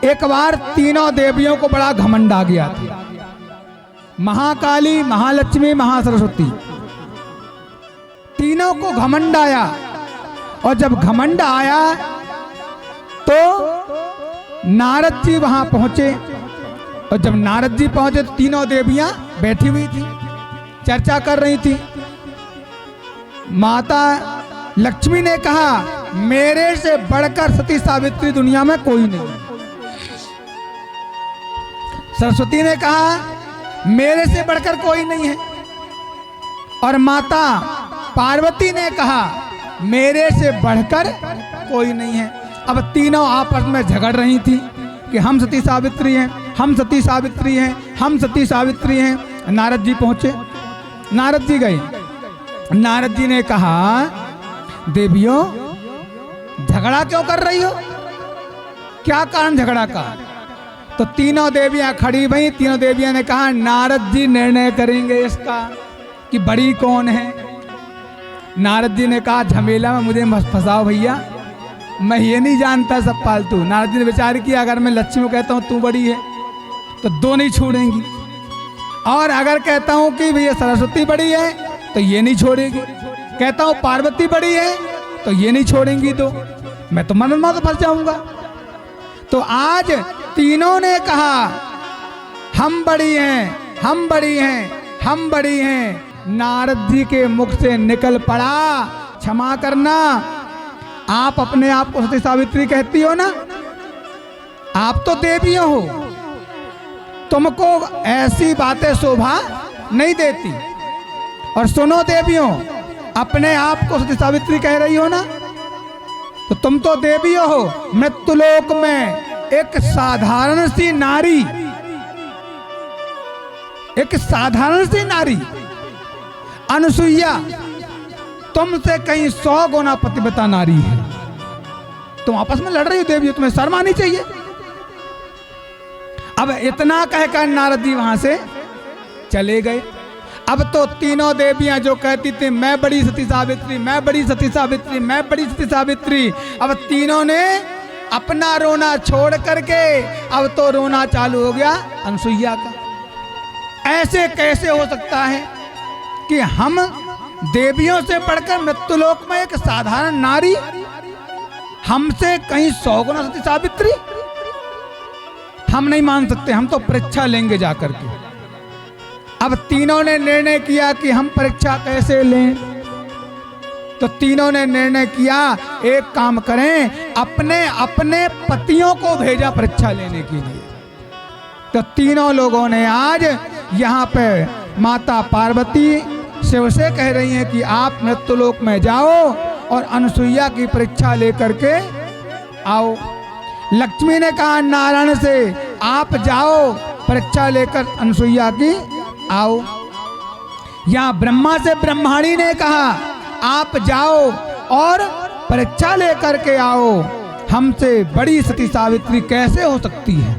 एक बार तीनों देवियों को बड़ा घमंड आ गया था। महाकाली, महालक्ष्मी, महासरस्वती, तीनों को घमंड आया। और जब घमंड आया तो नारद जी वहां पहुंचे। और जब नारद जी पहुंचे तो तीनों देवियां बैठी हुई थी, चर्चा कर रही थी। माता लक्ष्मी ने कहा, मेरे से बढ़कर सती सावित्री दुनिया में कोई नहीं। सरस्वती ने कहा, मेरे से बढ़कर कोई नहीं है। और माता पार्वती ने कहा, मेरे से बढ़कर कोई नहीं है। अब तीनों आपस में झगड़ रही थी कि हम सती सावित्री हैं, हम सती सावित्री हैं, हम सती सावित्री हैं। नारद जी पहुंचे, नारद जी गए। नारद जी ने कहा, देवियों झगड़ा क्यों कर रही हो, क्या कारण झगड़ा का? तो तीनों देवियां खड़ी भई। तीनों देवियां ने कहा, नारद जी निर्णय करेंगे इसका कि बड़ी कौन है। नारद जी ने कहा, झमेला में मुझे मत फंसाओ भैया, मैं ये नहीं जानता सब फालतू। नारद जी ने विचार किया, अगर मैं लक्ष्मी को कहता हूँ तू बड़ी है तो दो नहीं छोड़ेंगी, और अगर कहता हूँ कि भैया सरस्वती बड़ी है तो ये नहीं छोड़ेगी, कहता हूँ पार्वती बड़ी है तो ये नहीं छोड़ेंगी, तो मैं तो मन में फंस जाऊंगा। तो आज तीनों ने कहा, हम बड़ी हैं, हम बड़ी हैं, हम बड़ी हैं। नारद जी के मुख से निकल पड़ा, क्षमा करना, आप अपने आप को सती सावित्री कहती हो ना, आप तो देवियों हो, तुमको ऐसी बातें शोभा नहीं देती। और सुनो देवियों, अपने आप को सती सावित्री कह रही हो ना, तो तुम तो देवियों हो। मृत्युलोक में एक साधारण सी नारी, एक साधारण सी नारी अनुसुईया तुमसे कहीं 100 गुना पतिव्रता नारी है। तुम आपस में लड़ रही हो देवियों, तुम्हें शर्म आनी चाहिए। अब इतना कहकर नारद जी वहां से चले गए। अब तो तीनों देवियां जो कहती थी, मैं बड़ी सती सावित्री, मैं बड़ी सती सावित्री, मैं बड़ी सती सावित्री, अब तीनों ने अपना रोना छोड़ करके अब तो रोना चालू हो गया अनुसुईया का। ऐसे कैसे हो सकता है कि हम देवियों से बढ़कर मृत्युलोक में एक साधारण नारी हमसे कहीं 100 गुना सती सावित्री? हम नहीं मान सकते, हम तो परीक्षा लेंगे जाकर के। अब तीनों ने निर्णय किया कि हम परीक्षा कैसे लें। तो तीनों ने निर्णय किया, एक काम करें, अपने अपने पतियों को भेजा परीक्षा लेने के लिए। तो तीनों लोगों ने आज यहाँ पे माता पार्वती शिव से कह रही हैं कि आप मृत्युलोक में जाओ और अनुसुईया की परीक्षा लेकर के आओ। लक्ष्मी ने कहा नारायण से, आप जाओ परीक्षा लेकर अनुसुईया की आओ। यहाँ ब्रह्मा से ब्रह्माणी ने कहा, आप जाओ और परीक्षा लेकर के आओ, हमसे बड़ी सती सावित्री कैसे हो सकती है।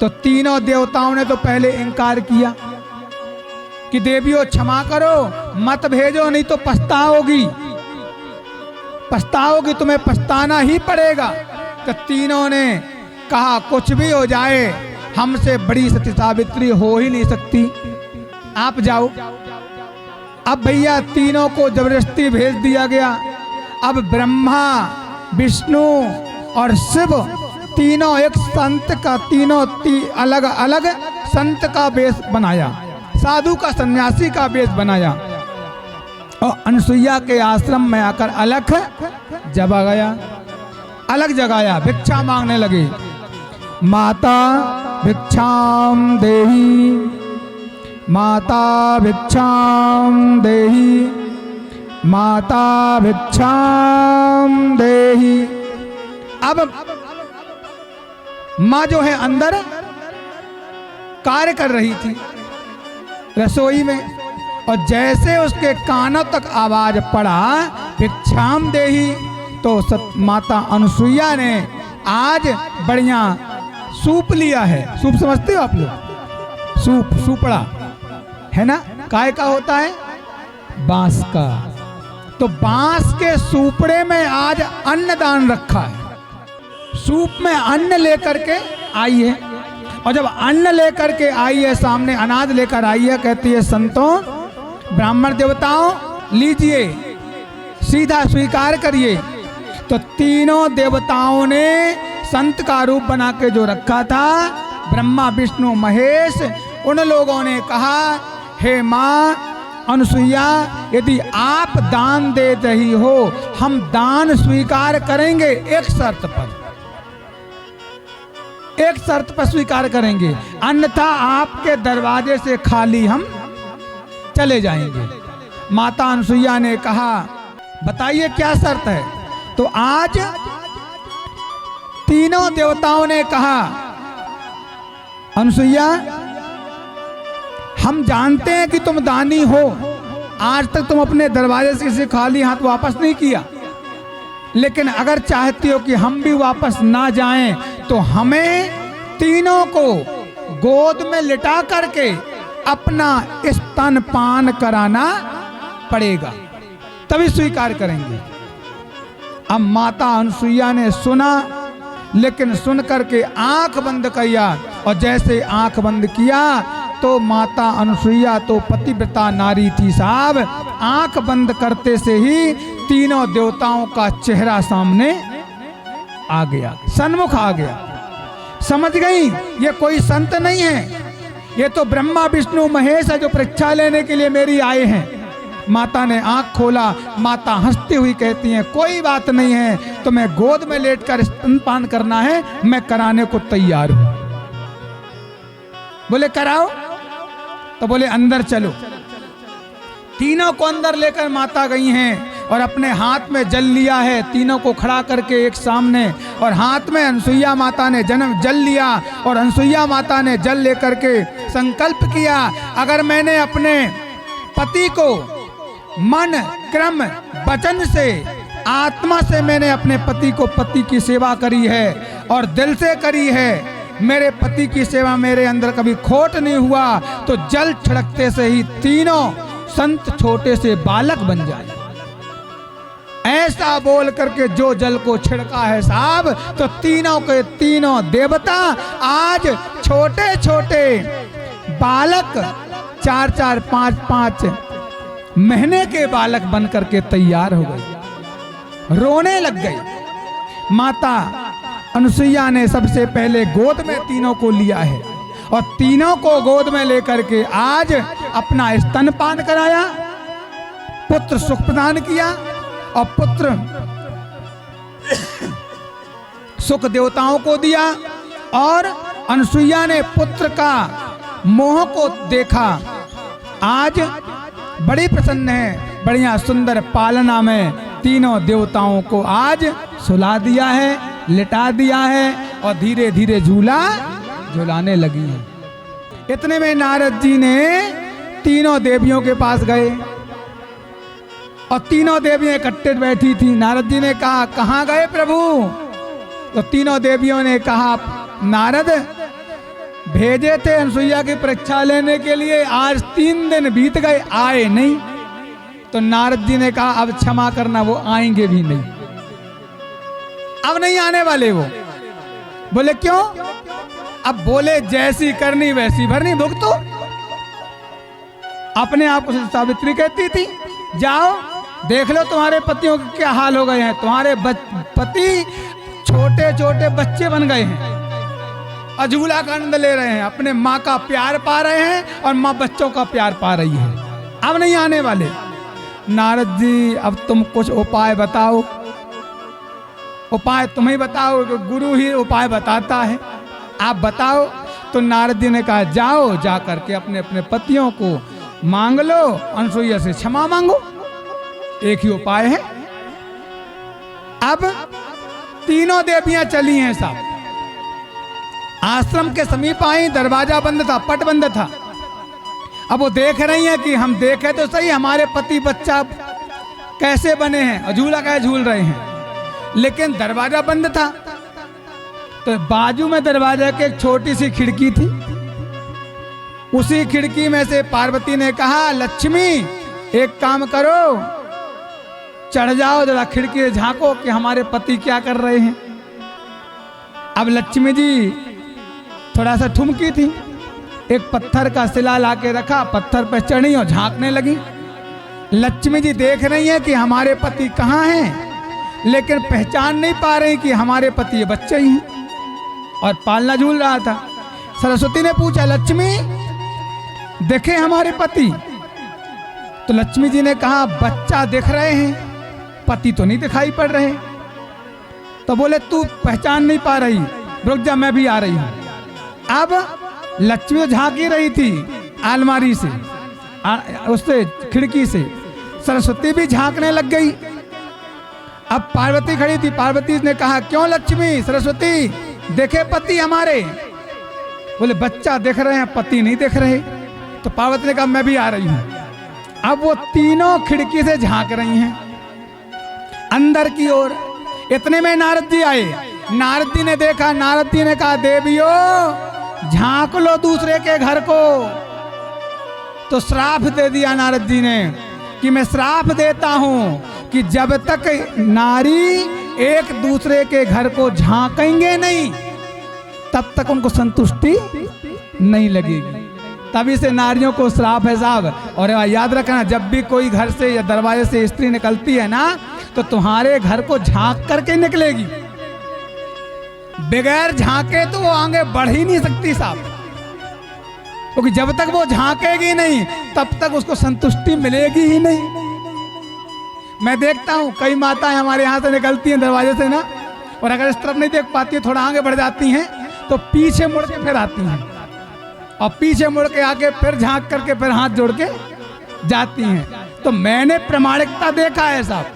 तो तीनों देवताओं ने तो पहले इनकार किया कि देवियों क्षमा करो, मत भेजो, नहीं तो पछताओगी, पछताओगी, तुम्हें पछताना ही पड़ेगा। तो तीनों ने कहा, कुछ भी हो जाए, हमसे बड़ी सती सावित्री हो ही नहीं सकती, आप जाओ। अब भैया तीनों को जबरदस्ती भेज दिया गया। अब ब्रह्मा, विष्णु और शिव तीनों एक संत का, तीनों अलग अलग संत का वेश बनाया, साधु का, सन्यासी का वेश बनाया और अनुसुईया के आश्रम में आकर अलख जगा गया, अलग जगाया, भिक्षा मांगने लगे। माता भिक्षाम देहि, माता भिक्षाम देहि, माता भिक्षाम देहि। अब माँ जो है अंदर कार्य कर रही थी रसोई में, और जैसे उसके कानों तक आवाज पड़ा भिक्षाम देहि, तो माता अनुसुईया ने आज बढ़िया सूप लिया है। सूप समझते हो आप लोग? सूप, सूपड़ा है ना, काय का होता है? बांस का। तो बांस के सूपड़े में आज अन्नदान रखा है। सूप में अन्न लेकर के आई है, और जब अन्न लेकर के आई है, सामने अनाज लेकर आई है, कहती है संतों, ब्राह्मण देवताओं, लीजिए, सीधा स्वीकार करिए। तो तीनों देवताओं ने संत का रूप बना के जो रखा था, ब्रह्मा विष्णु महेश, उन लोगों ने कहा, हे माँ अनुसुईया, यदि आप दान दे रही हो, हम दान स्वीकार करेंगे, एक शर्त पर, एक शर्त पर स्वीकार करेंगे, अन्यथा आपके दरवाजे से खाली हम चले जाएंगे। माता अनुसुईया ने कहा, बताइए क्या शर्त है। तो आज तीनों देवताओं ने कहा, अनुसुईया, हम जानते हैं कि तुम दानी हो, आज तक तुम अपने दरवाजे से खाली हाथ वापस नहीं किया, लेकिन अगर चाहती हो कि हम भी वापस ना जाएं, तो हमें तीनों को गोद में लिटा करके अपना स्तनपान कराना पड़ेगा, तभी स्वीकार करेंगे। अब माता अनुसुईया ने सुना, लेकिन सुन करके आंख बंद किया, और जैसे आंख बंद किया तो माता अनुसुईया तो पतिव्रता नारी थी साहब, आंख बंद करते से ही तीनों देवताओं का चेहरा सामने आ गया, सन्मुख आ गया। समझ गई ये कोई संत नहीं है, ये तो ब्रह्मा विष्णु महेश है जो परीक्षा लेने के लिए मेरी आए हैं। माता ने आंख खोला, माता हंसती हुई कहती हैं, कोई बात नहीं है, तुम्हें गोद में लेटकर स्तनपान करना है, मैं कराने को तैयार हूं। बोले कराओ, तो बोले अंदर चलो। तीनों को अंदर लेकर माता गई हैं, और अपने हाथ में जल लिया है, तीनों को खड़ा करके एक सामने, और हाथ में अनुसुईया माता ने जल लिया, और अनुसुईया माता ने जल लेकर के संकल्प किया, अगर मैंने अपने पति को मन क्रम वचन से आत्मा से मैंने अपने पति को पति की सेवा करी है और दिल से करी है, मेरे पति की सेवा मेरे अंदर कभी खोट नहीं हुआ, तो जल छिड़कते से ही तीनों संत छोटे से बालक बन जाए। ऐसा बोल करके जो जल को छिड़का है साहब, तो तीनों के तीनों देवता आज छोटे छोटे बालक 4-4, 5-5 महीने के बालक बन करके तैयार हो गए, रोने लग गए। माता अनुसुईया ने सबसे पहले गोद में तीनों को लिया है, और तीनों को गोद में लेकर के आज अपना स्तनपान कराया, पुत्र सुख प्रदान किया, और पुत्र सुख देवताओं को दिया, और अनुसुईया ने पुत्र का मोह को देखा, आज बड़ी प्रसन्न है, बढ़िया सुंदर पालना में तीनों देवताओं को आज सुला दिया है, लिटा दिया है, और धीरे धीरे झूलाने लगी है। इतने में नारद जी ने तीनों देवियों के पास गए, और तीनों देवियां इकट्ठे बैठी थी। नारद जी ने कहा, कहाँ गए प्रभु? तो तीनों देवियों ने कहा, नारद भेजे थे अनुसुईया की परीक्षा लेने के लिए, आज 3 दिन बीत गए, आए नहीं। तो नारद जी ने कहा, अब क्षमा करना, वो आएंगे भी नहीं, अब नहीं आने वाले वो। बोले क्यों? अब बोले जैसी करनी वैसी भरनी, भुगतो। अपने आप को सावित्री कहती थी, जाओ देख लो तुम्हारे पतियों के क्या हाल हो गए हैं, तुम्हारे पति छोटे छोटे बच्चे बन गए हैं, अझूला का आनंद ले रहे हैं, अपने माँ का प्यार पा रहे हैं, और माँ बच्चों का प्यार पा रही है, अब नहीं आने वाले। नारद जी अब तुम कुछ उपाय बताओ, उपाय तुम ही बताओ, गुरु ही उपाय बताता है, आप बताओ। तो नारद जी ने कहा, जाओ जा करके अपने अपने पतियों को मांग लो, अनुसुईया से क्षमा मांगो, एक ही उपाय है। अब तीनों देवियां चली हैं साहब, आश्रम के समीप आई, दरवाजा बंद था, पट बंद था। अब वो देख रही हैं कि हम देखे तो सही हमारे पति बच्चा कैसे बने हैं, झूला कैसे झूल रहे हैं, लेकिन दरवाजा बंद था। तो बाजू में दरवाजा के एक छोटी सी खिड़की थी, उसी खिड़की में से पार्वती ने कहा, लक्ष्मी एक काम करो, चढ़ जाओ जरा खिड़की से झांको कि हमारे पति क्या कर रहे हैं। अब लक्ष्मी जी थोड़ा सा ठुमकी थी, एक पत्थर का शिला ला के रखा, पत्थर पर चढ़ी और झांकने लगी। लक्ष्मी जी देख रही हैं कि हमारे पति कहाँ हैं, लेकिन पहचान नहीं पा रही कि हमारे पति ये बच्चे ही हैं, और पालना झूल रहा था। सरस्वती ने पूछा, लक्ष्मी देखे हमारे पति? तो लक्ष्मी जी ने कहा, बच्चा दिख रहे हैं, पति तो नहीं दिखाई पड़ रहे। तो बोले, तू पहचान नहीं पा रही, रुक जा, मैं भी आ रही हूं। अब लक्ष्मी झांकी रही थी अलमारी से, उससे खिड़की से, सरस्वती भी झांकने लग गई। अब पार्वती खड़ी थी, पार्वती ने कहा, क्यों लक्ष्मी, सरस्वती देखे पति हमारे? बोले, बच्चा देख रहे हैं, पति नहीं देख रहे। तो पार्वती ने कहा, मैं भी आ रही हूं। अब वो तीनों खिड़की से झांक रही हैं अंदर की ओर। इतने में नारद जी आए। नारद जी ने देखा, नारद जी ने कहा, देवियों झांक लो दूसरे के घर को। तो श्राप दे दिया नारद जी ने कि मैं श्राप देता हूं कि जब तक नारी एक दूसरे के घर को झांकेंगे नहीं, तब तक उनको संतुष्टि नहीं लगेगी। तभी से नारियों को श्राप है साहब। और याद रखना, जब भी कोई घर से या दरवाजे से स्त्री निकलती है ना, तो तुम्हारे घर को झांक करके निकलेगी। बगैर झांके तो वो आगे बढ़ ही नहीं सकती साहब, क्योंकि जब तक वो झांकेगी नहीं, तब तक उसको संतुष्टि मिलेगी ही नहीं। मैं देखता हूँ कई माताएं हमारे यहाँ से निकलती हैं दरवाजे से ना, और अगर इस तरफ नहीं देख पाती है, थोड़ा आगे बढ़ जाती हैं, तो पीछे मुड़ के फिर आती हैं, और पीछे मुड़ के आके फिर झांक करके फिर हाथ जोड़ के जाती हैं। तो मैंने प्रामाणिकता देखा है साहब,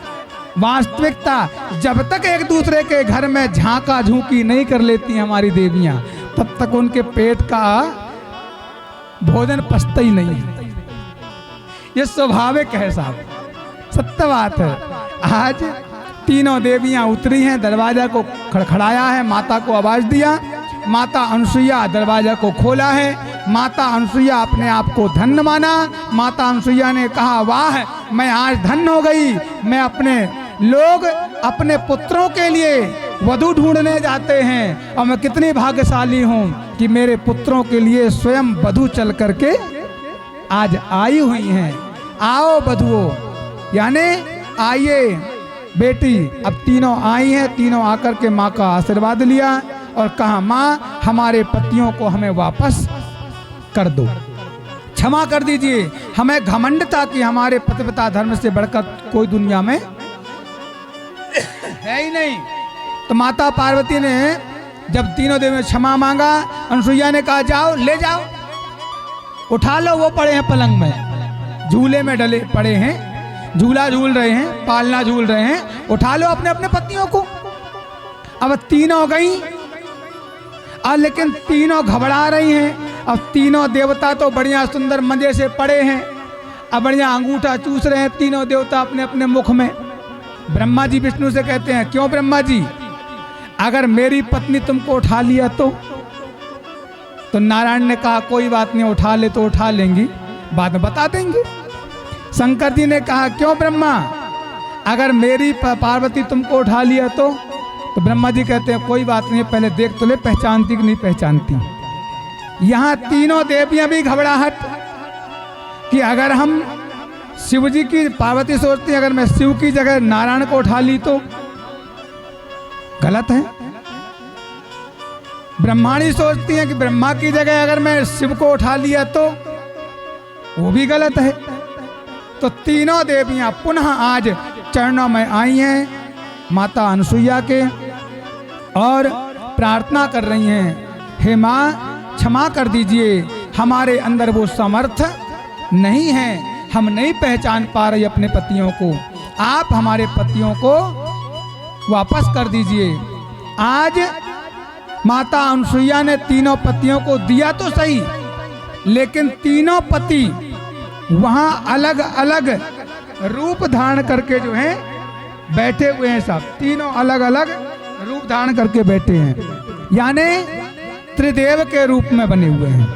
वास्तविकता। जब तक एक दूसरे के घर में झांका झूंकी नहीं कर लेती हमारी देवियां, तब तक उनके पेट का भोजन पचता ही नहीं है। ये स्वाभाविक है साहब, सत्य बात है। आज तीनों देवियां उतरी हैं, दरवाजा को खड़खड़ाया है, माता को आवाज दिया, माता अनुसुईया दरवाजा को खोला है। माता अनुसुईया अपने आप को धन्य माना। माता अनुसुईया ने कहा, वाह मैं आज धन्य हो गई, मैं लोग अपने पुत्रों के लिए वधू ढूंढने जाते हैं, और मैं कितनी भाग्यशाली हूँ कि मेरे पुत्रों के लिए स्वयं वधू चल करके आज आई हुई हैं। आओ वधुओं, यानी आइए बेटी। अब तीनों आई हैं, तीनों आकर के माँ का आशीर्वाद लिया और कहा, माँ हमारे पतियों को हमें वापस कर दो, क्षमा कर दीजिए। हमें घमंड था कि हमारे पतिव्रता धर्म से बढ़कर कोई दुनिया में है ही नहीं। तो माता पार्वती ने जब तीनों देवियों ने क्षमा मांगा, अनुसुईया ने कहा, जाओ ले जाओ, उठा लो, वो पड़े हैं पलंग में, झूले में डले पड़े हैं, झूला झूल रहे हैं, पालना झूल रहे हैं, उठा लो अपने अपने पतियों को। अब तीनों गई, लेकिन तीनों घबरा रही हैं। अब तीनों देवता तो बढ़िया सुंदर मजे से पड़े हैं, अब बढ़िया अंगूठा चूस रहे हैं तीनों देवता अपने अपने मुख में। ब्रह्मा जी विष्णु से कहते हैं, क्यों ब्रह्मा जी, अगर मेरी पत्नी तुमको उठा लिया तो नारायण ने कहा, कोई बात नहीं, उठा ले तो उठा लेंगी, बाद में बता देंगे। शंकर जी ने कहा, क्यों ब्रह्मा, अगर मेरी पार्वती तुमको उठा लिया तो ब्रह्मा जी कहते हैं, कोई बात नहीं, पहले देख तो ले पहचानती कि नहीं पहचानती। यहाँ तीनों देवियां भी घबराहट कि अगर हम शिव जी की, पार्वती सोचती है अगर मैं शिव की जगह नारायण को उठा ली तो गलत है। ब्रह्माणी सोचती है कि ब्रह्मा की जगह अगर मैं शिव को उठा लिया तो वो भी गलत है। तो तीनों देवियां पुनः आज चरणों में आई हैं माता अनुसुईया के और प्रार्थना कर रही हैं, हे माँ क्षमा कर दीजिए, हमारे अंदर वो समर्थ नहीं है, हम नहीं पहचान पा रहे अपने पतियों को, आप हमारे पतियों को वापस कर दीजिए। आज माता अनुसुईया ने तीनों पतियों को दिया तो सही, लेकिन तीनों पति वहां अलग अलग रूप धारण करके जो हैं बैठे हुए हैं। सब तीनों अलग अलग रूप धारण करके बैठे हैं, यानी त्रिदेव के रूप में बने हुए हैं।